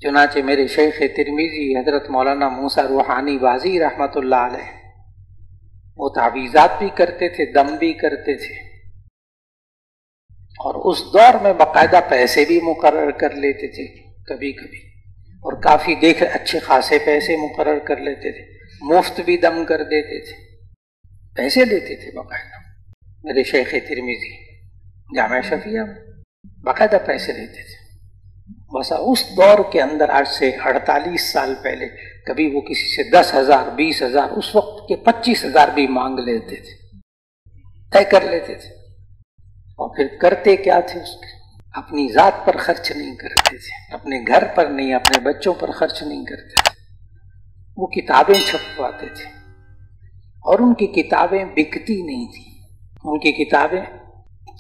چنانچہ میرے شیخ ترمذی حضرت مولانا موسیٰ روحانی بازی رحمۃ اللہ علیہ وہ تعویذات بھی کرتے تھے، دم بھی کرتے تھے، اور اس دور میں باقاعدہ پیسے بھی مقرر کر لیتے تھے کبھی کبھی، اور کافی اچھے خاصے پیسے مقرر کر لیتے تھے، مفت بھی دم کر دیتے تھے، پیسے لیتے تھے باقاعدہ۔ میرے شیخ ترمذی جامعہ شفیہ میں باقاعدہ پیسے لیتے تھے۔ بس اس دور کے اندر آج سے 48 سال پہلے کبھی وہ کسی سے 10,000 20,000 اس وقت کے 25,000 بھی مانگ لیتے تھے، طے کر لیتے تھے، اور پھر کرتے کیا تھے اس کے اپنی ذات پر خرچ نہیں کرتے تھے، اپنے گھر پر نہیں، اپنے بچوں پر خرچ نہیں کرتے تھے، وہ کتابیں چھپواتے تھے، اور ان کی کتابیں بکتی نہیں تھیں، ان کی کتابیں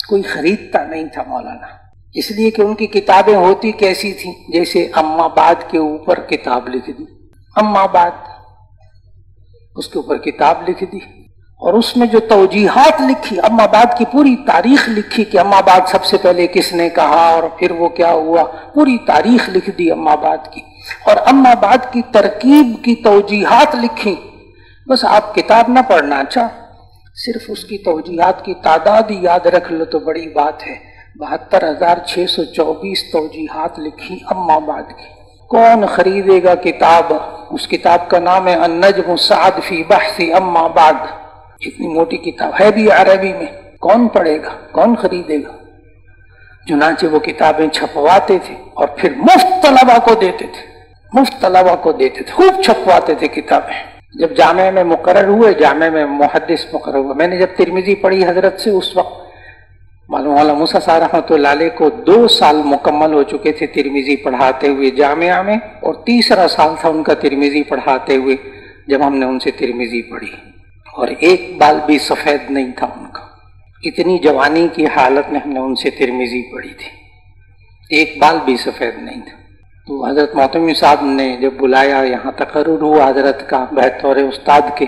کوئی خریدتا نہیں تھا مولانا، اس لیے کہ ان کی کتابیں ہوتی کیسی تھیں، جیسے اما بعد کے اوپر کتاب لکھ دی، اما بعد اس کے اوپر کتاب لکھ دی، اور اس میں جو توجیحات لکھی، اما بعد کی پوری تاریخ لکھی کہ اما بعد سب سے پہلے کس نے کہا اور پھر وہ کیا ہوا، پوری تاریخ لکھ دی اما بعد کی، اور اما بعد کی ترکیب کی توجیحات لکھی۔ بس آپ کتاب نہ پڑھنا، اچھا صرف اس کی توجیحات کی تعداد ہی یاد رکھ لو تو بڑی بات ہے۔ 72,624 توجیحات لکھی اما بعد کی۔ کون خریدے گا کتاب؟ اس کتاب کا نام ہے النجم السعد فی بحث اما بعد، اتنی موٹی کتاب ہے بھی عربی میں، کون پڑھے گا، کون خریدے گا؟ چنانچہ وہ کتابیں چھپواتے تھے اور پھر مفت طلبہ کو دیتے تھے، مفت طلبہ کو دیتے تھے، خوب چھپواتے تھے کتابیں۔ جب جامعہ میں مقرر ہوئے، جامعہ میں محدث مقرر ہوئے، میں نے جب ترمذی پڑھی حضرت سے، اس وقت معلوم والا موسیٰ صاحب رحمۃ اللہ علیہ کو 2 سال مکمل ہو چکے تھے ترمذی پڑھاتے ہوئے جامعہ میں، اور تیسرا سال تھا ان کا ترمذی پڑھاتے ہوئے جب ہم نے ان سے ترمذی پڑھی، اور ایک بال بھی سفید نہیں تھا ان کا، اتنی جوانی کی حالت میں ہم نے ان سے ترمذی پڑھی تھی، ایک بال بھی سفید نہیں تھا۔ تو حضرت معتمی صاحب نے جب بلایا، یہاں تقرر ہوا حضرت کا بطور استاد کے،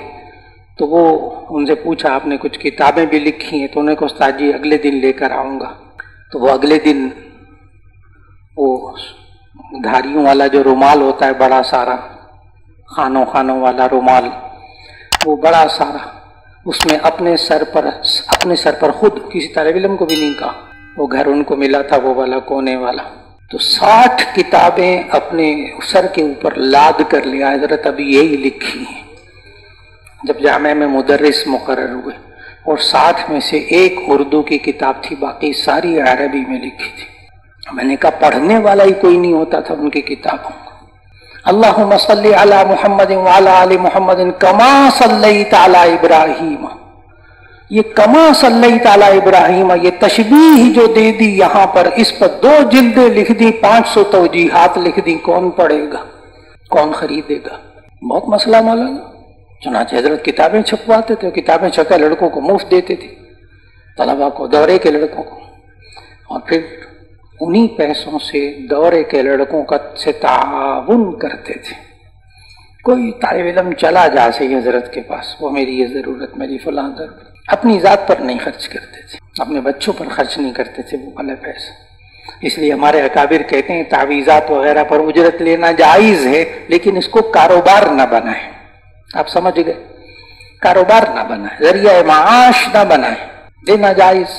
تو وہ ان سے پوچھا آپ نے کچھ کتابیں بھی لکھی ہیں؟ تو انہوں نے کہا استاد جی اگلے دن لے کر آؤں گا۔ تو وہ اگلے دن وہ دھاریوں والا جو رومال ہوتا ہے بڑا سارا، خانوں والا رومال، وہ بڑا سارا، اس میں اپنے سر پر خود، کسی طالب علم کو بھی نہیں کہا، وہ گھر ان کو ملا تھا وہ والا کونے والا، تو 60 کتابیں اپنے سر کے اوپر لاد کر لیا حضرت ابھی یہی لکھی ہیں۔ جب جامعہ میں مدرس مقرر ہوئے، اور 60 میں سے ایک اردو کی کتاب تھی، باقی ساری عربی میں لکھی تھی۔ میں نے کہا پڑھنے والا ہی کوئی نہیں ہوتا تھا ان کی کتابوں کو۔ اللہم صلی علی محمد وعلی آل محمد کما صلیت علی ابراہیم، یہ کما صلیت علی ابراہیم، یہ تشبیہ جو دے دی یہاں پر، اس پر 2 جلدیں لکھ دی، 500 توجیحات لکھ دی، کون پڑھے گا، کون خریدے گا؟ بہت مسئلہ مولانا۔ چنانچہ حضرت کتابیں چھپواتے تھے، کتابیں چھپا لڑکوں کو مفت دیتے تھے، طلبہ کو، دورے کے لڑکوں کو، اور پھر انہی پیسوں سے دورے کے لڑکوں کا سے تعاون کرتے تھے۔ کوئی طالب علم چلا جا سے حضرت کے پاس، وہ میری یہ ضرورت، میری فلاں ضرورت، اپنی ذات پر نہیں خرچ کرتے تھے، اپنے بچوں پر خرچ نہیں کرتے تھے وہ والا پیسہ۔ اس لیے ہمارے اکابر کہتے ہیں تعویذات وغیرہ پر اجرت لینا جائز ہے، لیکن اس کو کاروبار نہ بنائیں۔ آپ سمجھ گئے؟ کاروبار نہ بنائیں، ذریعہ معاش نہ بنائیں، دینا جائز۔